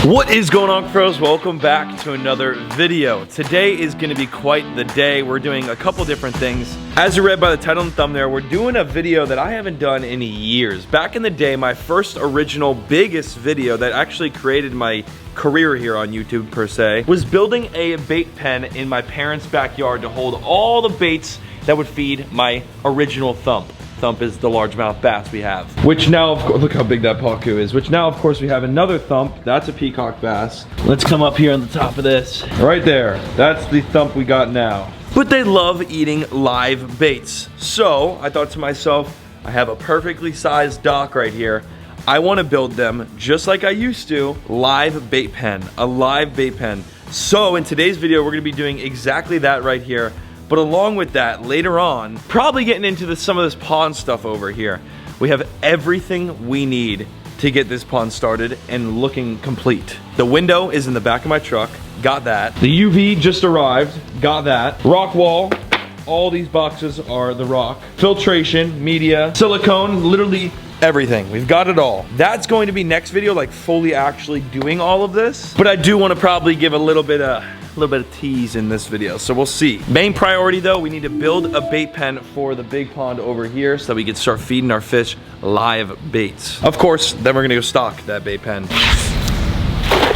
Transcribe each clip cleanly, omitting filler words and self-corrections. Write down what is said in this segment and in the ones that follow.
What is going on, Cuffaro? Welcome back to another video. Today is going to be quite the day. We're doing a couple different things. As you read by the title and thumbnail, we're doing a video that I haven't done in years. Back in the day, my first original biggest video that actually created my career here on YouTube per se was building a bait pen in my parents' backyard to hold all the baits that would feed my original Thump. Thump is the largemouth bass we have. Which now, of course, look how big that pacu is. Which now, of course, we have another Thump. That's a peacock bass. Let's come up here on the top of this. Right there. That's the Thump we got now. But they love eating live baits. So I thought to myself, I have a perfectly sized dock right here. I want to build them just like I used to, live bait pen, a live bait pen. So in today's video, we're going to be doing exactly that right here. But along with that, later on, probably getting into some of this pond stuff over here. We have everything we need to get this pond started and looking complete. The window is in the back of my truck, got that. The UV just arrived, got that. Rock wall, all these boxes are the rock. Filtration, media, silicone, literally everything. We've got it all. That's going to be next video, like fully actually doing all of this. But I do want to probably give a little bit of tease in this video, so we'll see. Main priority though, we need to build a bait pen for the big pond over here so that we can start feeding our fish live baits. Of course, then we're gonna go stock that bait pen.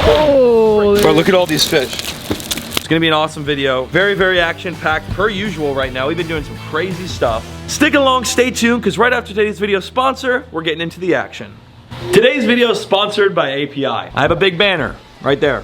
Oh, bro, look at all these fish. It's gonna be an awesome video. Very, very action-packed per usual right now. We've been doing some crazy stuff. Stick along, stay tuned, because right after today's video sponsor, we're getting into the action. Today's video is sponsored by API. I have a big banner right there,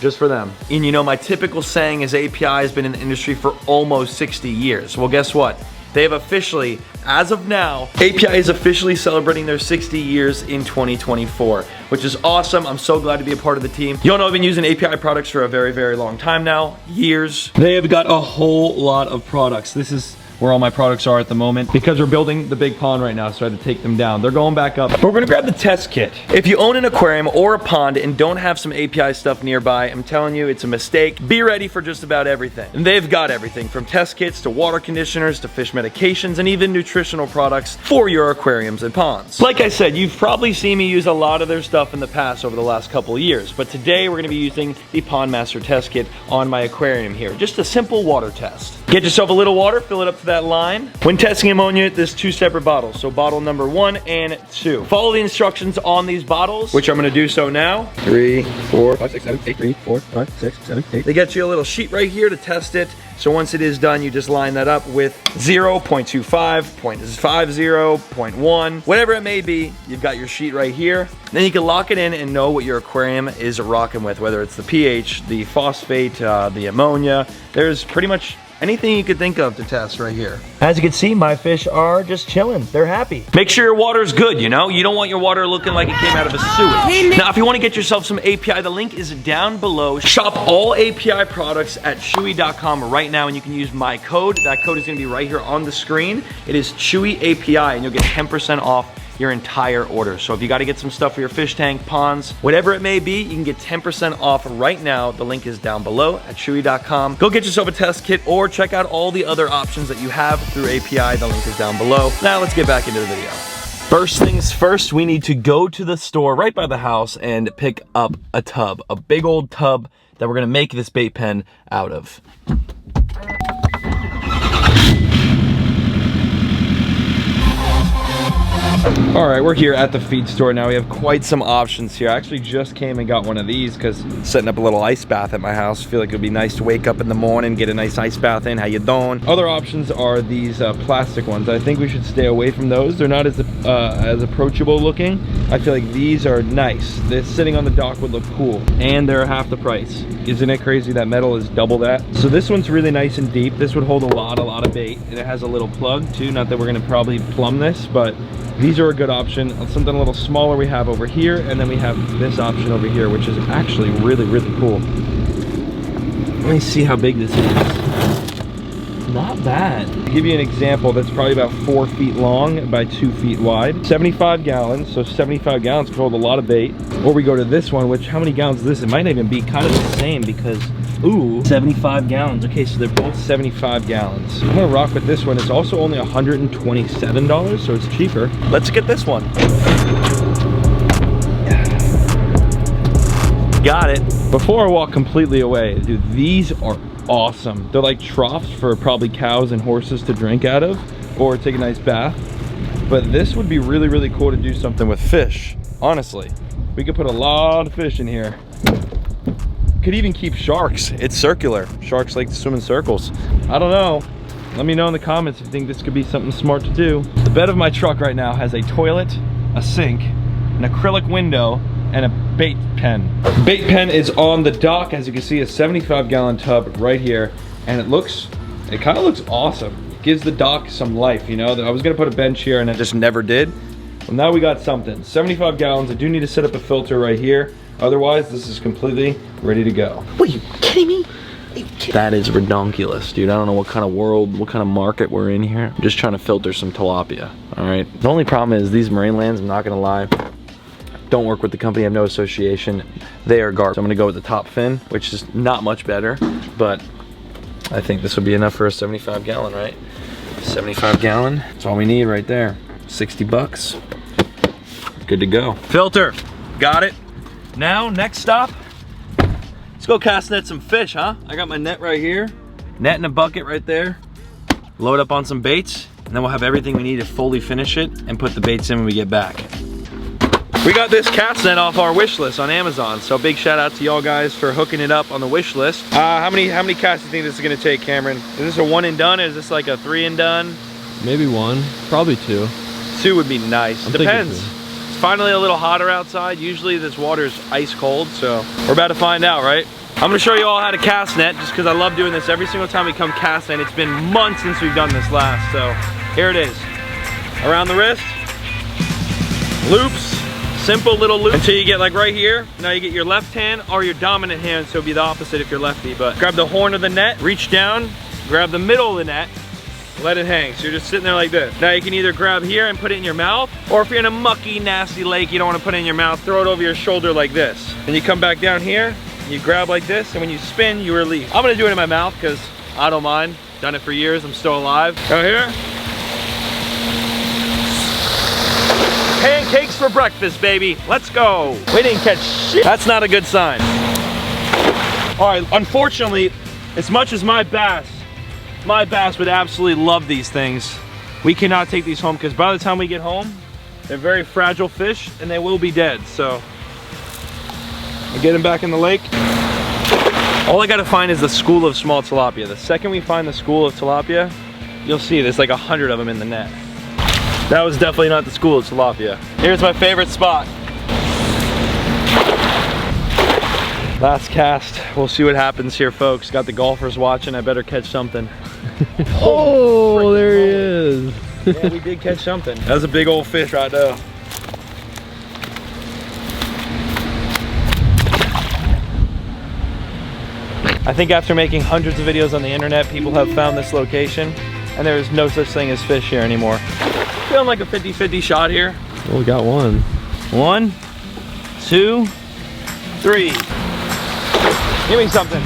just for them. And you know, my typical saying is API has been in the industry for almost 60 years. Well, guess what? They have officially, as of now, API is officially celebrating their 60 years in 2024, which is awesome. I'm so glad to be a part of the team. You all know I've been using API products for a very, very long time now, years. They have got a whole lot of products. This is where all my products are at the moment, because we're building the big pond right now, so I had to take them down. They're going back up. But we're gonna grab the test kit. If you own an aquarium or a pond and don't have some API stuff nearby, I'm telling you, it's a mistake. Be ready for just about everything. And they've got everything from test kits to water conditioners to fish medications and even nutritional products for your aquariums and ponds. Like I said, you've probably seen me use a lot of their stuff in the past over the last couple of years, but today we're gonna be using the Pond Master test kit on my aquarium here. Just a simple water test. Get yourself a little water, fill it up to that line. When testing ammonia, there's two separate bottles. So bottle number 1 and 2. Follow the instructions on these bottles, which I'm gonna do so now. 3, 4, 5, 6, 7, 8, 3, 4, 5, 6, 7, 8. They get you a little sheet right here to test it. So once it is done, you just line that up with 0, 0.25, 0.50, 0.1, whatever it may be. You've got your sheet right here. Then you can lock it in and know what your aquarium is rocking with, whether it's the pH, the phosphate, the ammonia. There's pretty much anything you could think of to test right here. As you can see, my fish are just chilling. They're happy. Make sure your water is good, you know? You don't want your water looking like it came out of a sewage. Now, if you want to get yourself some API, the link is down below. Shop all API products at chewy.com right now, and you can use my code. That code is gonna be right here on the screen. It is Chewy API, and you'll get 10% off your entire order. So if you got to get some stuff for your fish tank, ponds, whatever it may be, you can get 10% off right now. The link is down below at chewy.com. Go get yourself a test kit or check out all the other options that you have through API. The link is down below. Now let's get back into the video. First things first, we need to go to the store right by the house and pick up a tub, a big old tub that we're gonna make this bait pen out of. All right, we're here at the feed store now. We have quite some options here. I actually just came and got one of these because setting up a little ice bath at my house. I feel like it would be nice to wake up in the morning, get a nice ice bath in. How you doing? Other options are these plastic ones. I think we should stay away from those. They're not as approachable looking. I feel like these are nice. This sitting on the dock would look cool, and they're half the price. Isn't it crazy that metal is double that? So this one's really nice and deep. This would hold a lot of bait, and it has a little plug too. Not that we're gonna probably plumb this, but these are a good option. Something a little smaller we have over here, and then we have this option over here, which is actually really, really cool. Let me see how big this is. Not bad. To give you an example, that's probably about 4 feet long by 2 feet wide. 75 gallons, so 75 gallons could hold a lot of bait. Or we go to this one, which, how many gallons is this? It might not even be kind of the same because, ooh, 75 gallons. Okay, so they're both 75 gallons. I'm gonna rock with this one. It's also only $127, so it's cheaper. Let's get this one. got it. Before I walk completely away, dude, these are awesome. They're like troughs for probably cows and horses to drink out of or take a nice bath. But this would be really, really cool to do something with fish, honestly. We could put a lot of fish in here. Could even keep sharks. It's circular. Sharks like to swim in circles. I don't know. Let me know in the comments if you think this could be something smart to do. The bed of my truck right now has a toilet, a sink, an acrylic window, and a bait pen. Bait pen is on the dock. As you can see, a 75-gallon tub right here. And it kind of looks awesome. It gives the dock some life, you know? I was gonna put a bench here and I just never did. Well, now we got something. 75 gallons. I do need to set up a filter right here. Otherwise, this is completely ready to go. What, are you kidding me? That is redonkulous, dude. I don't know what kind of world, what kind of market we're in here. I'm just trying to filter some tilapia, all right? The only problem is these marine lands, I'm not gonna lie, don't work with the company, I have no association. They are garbage. So I'm gonna go with the top fin, which is not much better, but I think this would be enough for a 75 gallon, right? 75 gallon, that's all we need right there. 60 bucks, good to go. Filter, got it. Now, next stop, let's go cast net some fish, huh? I got my net right here, net in a bucket right there. Load up on some baits, and then we'll have everything we need to fully finish it and put the baits in when we get back. We got this cast net off our wish list on Amazon, so big shout out to y'all guys for hooking it up on the wish list. How many casts do you think this is gonna take, Cameron? Is this a one and done, or is this like a 3 and done? Maybe 1, probably 2. 2 would be nice. I'm Depends. thinking 2. It's finally a little hotter outside. Usually this water's ice cold, so we're about to find out, right? I'm gonna show you all how to cast net, just because I love doing this every single time we come cast net. It's been months since we've done this last, so here it is. Around the wrist, loops, simple little loop until you get like right here. Now you get your left hand or your dominant hand, so it'd be the opposite if you're lefty, but grab the horn of the net, reach down, grab the middle of the net, let it hang. So you're just sitting there like this. Now you can either grab here and put it in your mouth, or if you're in a mucky, nasty lake, you don't want to put it in your mouth, throw it over your shoulder like this. And you come back down here, you grab like this, and when you spin, you release. I'm gonna do it in my mouth because I don't mind. Done it for years, I'm still alive. Go here. Pancakes for breakfast, baby. Let's go. We didn't catch shit. That's not a good sign. All right, unfortunately, as much as my bass would absolutely love these things, we cannot take these home because by the time we get home, they're very fragile fish and they will be dead. So we'll get them back in the lake. All I gotta find is the school of small tilapia. The second we find the school of tilapia, you'll see there's like 100 of them in the net. That was definitely not the school of tilapia. Here's my favorite spot. Last cast. We'll see what happens here, folks. Got the golfers watching. I better catch something. Oh, there he is. Yeah, we did catch something. That was a big old fish right there. I think after making hundreds of videos on the internet, people have found this location, and there is no such thing as fish here anymore. Feeling like a 50-50 shot here. Well, we got 1. 1, 2, 3. Give me something.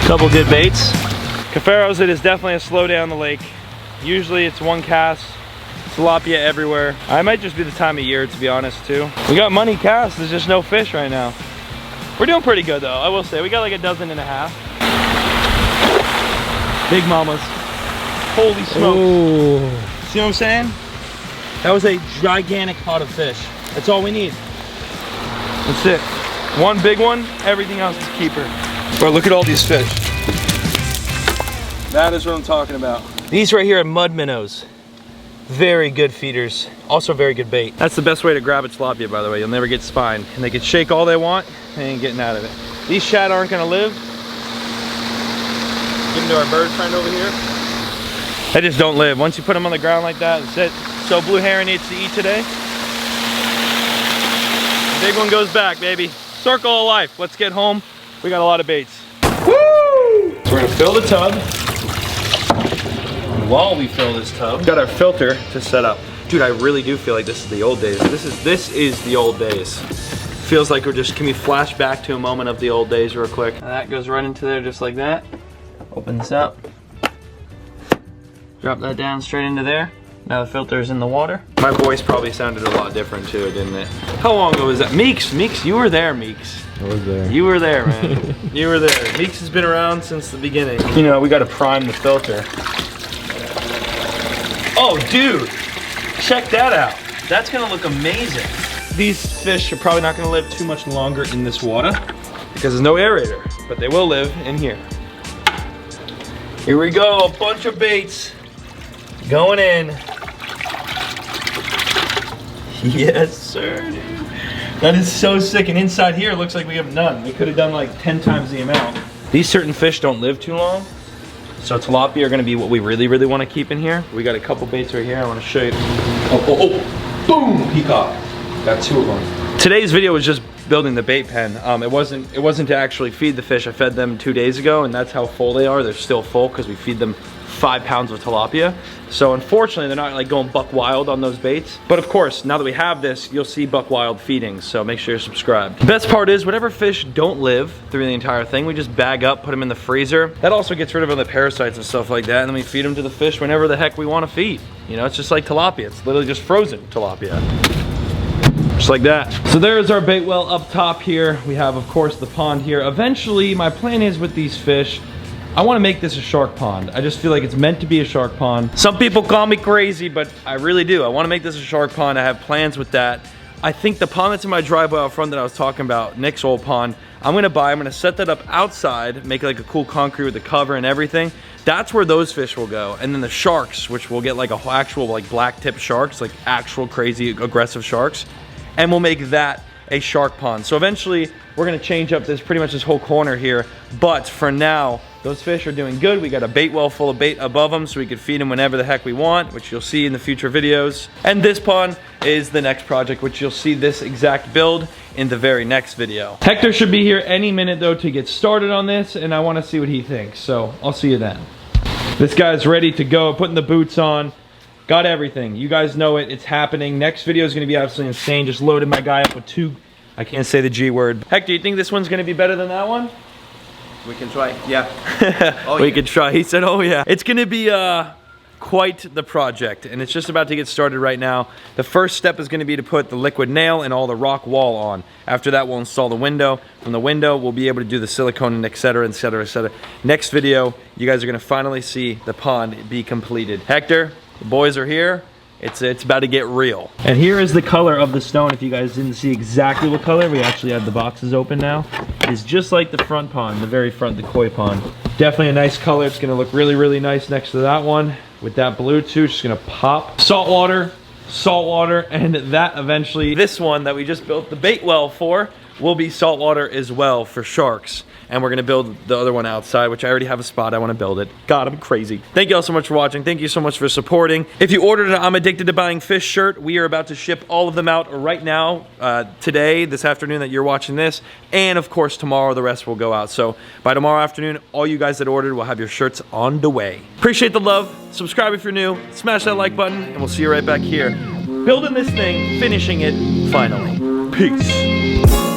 Couple good baits. Cuffaro's, it is definitely a slow down the lake. Usually it's 1 cast, tilapia everywhere. I might just be the time of year, to be honest, too. We got money casts, there's just no fish right now. We're doing pretty good though, I will say. We got like 12 and a half. Big mamas. Holy smokes. Ooh. See what I'm saying? That was a gigantic pot of fish. That's all we need. That's it. 1 big one, everything else is keeper. Bro, look at all these fish. That is what I'm talking about. These right here are mud minnows. Very good feeders. Also very good bait. That's the best way to grab a tilapia, by the way. You'll never get spined. And they can shake all they want, they ain't getting out of it. These shad aren't gonna live. Give them to our bird friend over here. They just don't live. Once you put them on the ground like that, that's it. So Blue Heron needs to eat today. The big one goes back, baby. Circle of life. Let's get home. We got a lot of baits. Woo! So we're gonna fill the tub. And while we fill this tub, we got our filter to set up. Dude, I really do feel like this is the old days. This is the old days. Feels like can we flash back to a moment of the old days real quick? And that goes right into there just like that. Open this up. Drop that down straight into there. Now the filter's in the water. My voice probably sounded a lot different too, didn't it? How long ago was that? Meeks, you were there, Meeks. I was there. You were there, man. You were there. Meeks has been around since the beginning. You know, we gotta prime the filter. Oh, dude, check that out. That's gonna look amazing. These fish are probably not gonna live too much longer in this water because there's no aerator, but they will live in here. Here we go, a bunch of baits going in. Yes, sir, dude. That is so sick, and inside here it looks like we have none. We could have done like 10 times the amount. These certain fish don't live too long, so tilapia are gonna be what we really, really wanna keep in here. We got a couple baits right here, I wanna show you. Oh, boom, peacock. Got 2 of them. Today's video was just building the bait pen. It wasn't to actually feed the fish. I fed them 2 days ago, and that's how full they are. They're still full because we feed them 5 pounds of tilapia. So unfortunately, they're not like going buck wild on those baits. But of course, now that we have this, you'll see buck wild feedings. So make sure you're subscribed. The best part is whatever fish don't live through the entire thing, we just bag up, put them in the freezer. That also gets rid of all the parasites and stuff like that. And then we feed them to the fish whenever the heck we want to feed. You know, it's just like tilapia. It's literally just frozen tilapia. Just like that. So there's our bait well up top here. We have, of course, the pond here. Eventually, my plan is with these fish, I want to make this a shark pond. I just feel like it's meant to be a shark pond. Some people call me crazy, but I really do. I want to make this a shark pond. I have plans with that. I think the pond that's in my driveway out front that I was talking about, Nick's old pond, I'm gonna set that up outside, make like a cool concrete with the cover and everything. That's where those fish will go. And then the sharks, which will get like a actual like black tip sharks, like actual crazy aggressive sharks. And we'll make that a shark pond. So eventually we're gonna change up pretty much this whole corner here. But for now, those fish are doing good. We got a bait well full of bait above them so we can feed them whenever the heck we want, which you'll see in the future videos. And this pond is the next project, which you'll see this exact build in the very next video. Hector should be here any minute though to get started on this, and I wanna see what he thinks. So I'll see you then. This guy's ready to go, putting the boots on. Got everything. You guys know it. It's happening. Next video is going to be absolutely insane. Just loaded my guy up with 2. I can't say the G word. Heck, do you think this one's going to be better than that one? We can try. Yeah. Oh, we could try. He said, oh yeah. It's going to be quite the project, and it's just about to get started right now. The first step is going to be to put the liquid nail and all the rock wall on. After that, we'll install the window. From the window, we'll be able to do the silicone and etc, etc, etc. Next video, you guys are going to finally see the pond be completed. Hector, the boys are here. It's about to get real. And here is the color of the stone. If you guys didn't see exactly what color, we actually have the boxes open now. It's just like the front pond, the very front, the koi pond. Definitely a nice color. It's gonna look really, really nice next to that one. With that blue too, just gonna pop. Salt water, and that eventually, this one that we just built the bait well for, will be saltwater as well for sharks. And we're gonna build the other one outside, which I already have a spot. I wanna build it. God, I'm crazy. Thank you all so much for watching. Thank you so much for supporting. If you ordered an I'm Addicted to Buying Fish shirt, we are about to ship all of them out right now, today, this afternoon that you're watching this. And of course, tomorrow, the rest will go out. So by tomorrow afternoon, all you guys that ordered will have your shirts on the way. Appreciate the love. Subscribe if you're new. Smash that like button, and we'll see you right back here. Building this thing, finishing it, finally. Peace.